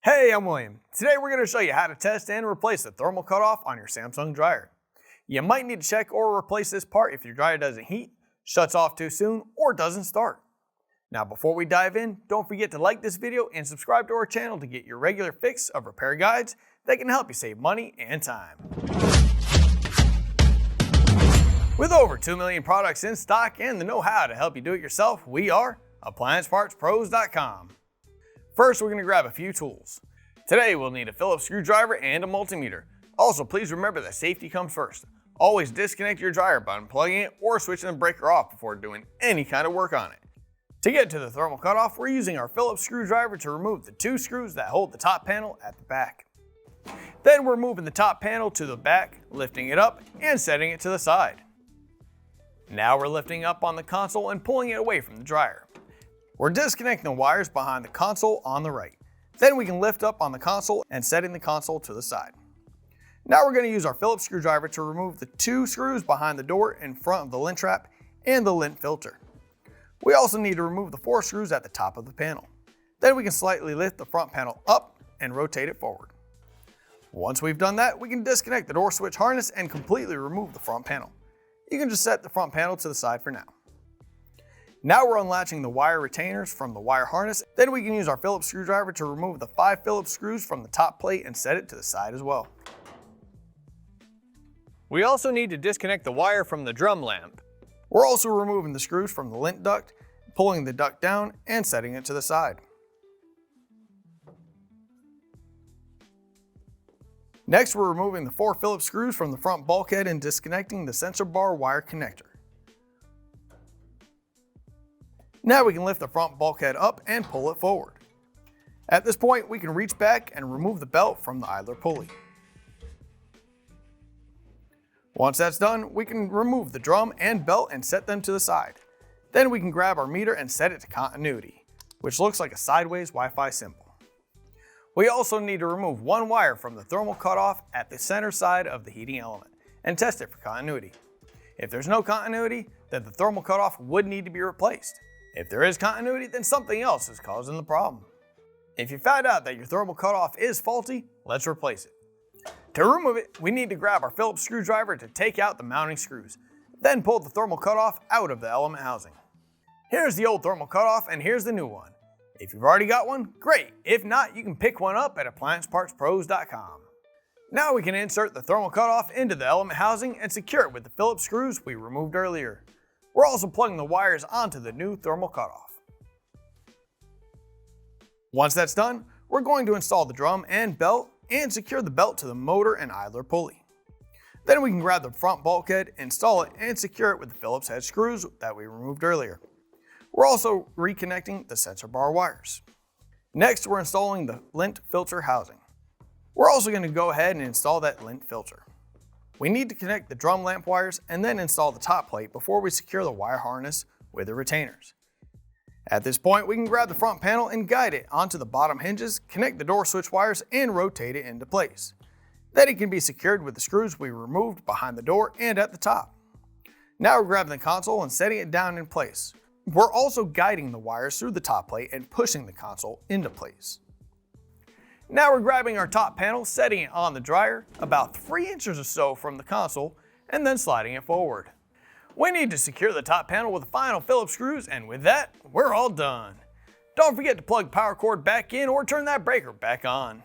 Hey, I'm William. Today we're going to show you how to test and replace the thermal cutoff on your Samsung dryer. You might need to check or replace this part if your dryer doesn't heat, shuts off too soon, or doesn't start. Now before we dive in, don't forget to like this video and subscribe to our channel to get your regular fix of repair guides that can help you save money and time. With over 2 million products in stock and the know-how to help you do it yourself, we are AppliancePartsPros.com. First, we're going to grab a few tools. Today, we'll need a Phillips screwdriver and a multimeter. Also, please remember that safety comes first. Always disconnect your dryer by unplugging it or switching the breaker off before doing any kind of work on it. To get to the thermal cutoff, we're using our Phillips screwdriver to remove the 2 screws that hold the top panel at the back. Then we're moving the top panel to the back, lifting it up and setting it to the side. Now we're lifting up on the console and pulling it away from the dryer. We're disconnecting the wires behind the console on the right. Then we can lift up on the console and setting the console to the side. Now we're going to use our Phillips screwdriver to remove the 2 screws behind the door in front of the lint trap and the lint filter. We also need to remove the 4 screws at the top of the panel. Then we can slightly lift the front panel up and rotate it forward. Once we've done that, we can disconnect the door switch harness and completely remove the front panel. You can just set the front panel to the side for now. Now we're unlatching the wire retainers from the wire harness. Then we can use our Phillips screwdriver to remove the 5 Phillips screws from the top plate and set it to the side as well. We also need to disconnect the wire from the drum lamp. We're also removing the screws from the lint duct, pulling the duct down and setting it to the side. Next, we're removing the 4 Phillips screws from the front bulkhead and disconnecting the sensor bar wire connector. Now we can lift the front bulkhead up and pull it forward. At this point, we can reach back and remove the belt from the idler pulley. Once that's done, we can remove the drum and belt and set them to the side. Then we can grab our meter and set it to continuity, which looks like a sideways Wi-Fi symbol. We also need to remove 1 wire from the thermal cutoff at the center side of the heating element and test it for continuity. If there's no continuity, then the thermal cutoff would need to be replaced. If there is continuity, then something else is causing the problem. If you found out that your thermal cutoff is faulty, let's replace it. To remove it, we need to grab our Phillips screwdriver to take out the mounting screws, then pull the thermal cutoff out of the element housing. Here's the old thermal cutoff and here's the new one. If you've already got one, great. If not, you can pick one up at AppliancePartsPros.com. Now we can insert the thermal cutoff into the element housing and secure it with the Phillips screws we removed earlier. We're also plugging the wires onto the new thermal cutoff. Once that's done, we're going to install the drum and belt and secure the belt to the motor and idler pulley. Then we can grab the front bulkhead, install it, and secure it with the Phillips head screws that we removed earlier. We're also reconnecting the sensor bar wires. Next, we're installing the lint filter housing. We're also going to go ahead and install that lint filter. We need to connect the drum lamp wires and then install the top plate before we secure the wire harness with the retainers. At this point, we can grab the front panel and guide it onto the bottom hinges, connect the door switch wires, and rotate it into place. Then it can be secured with the screws we removed behind the door and at the top. Now we're grabbing the console and setting it down in place. We're also guiding the wires through the top plate and pushing the console into place. Now we're grabbing our top panel, setting it on the dryer about 3 inches or so from the console, and then sliding it forward. We need to secure the top panel with the final Phillips screws, and with that, we're all done. Don't forget to plug the power cord back in or turn that breaker back on.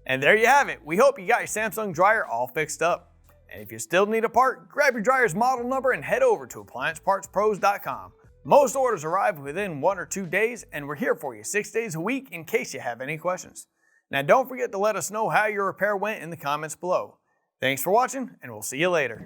And there you have it. We hope you got your Samsung dryer all fixed up. And if you still need a part, grab your dryer's model number and head over to AppliancePartsPros.com. Most orders arrive within 1 or 2 days, and we're here for you 6 days a week in case you have any questions. Now don't forget to let us know how your repair went in the comments below. Thanks for watching, and we'll see you later.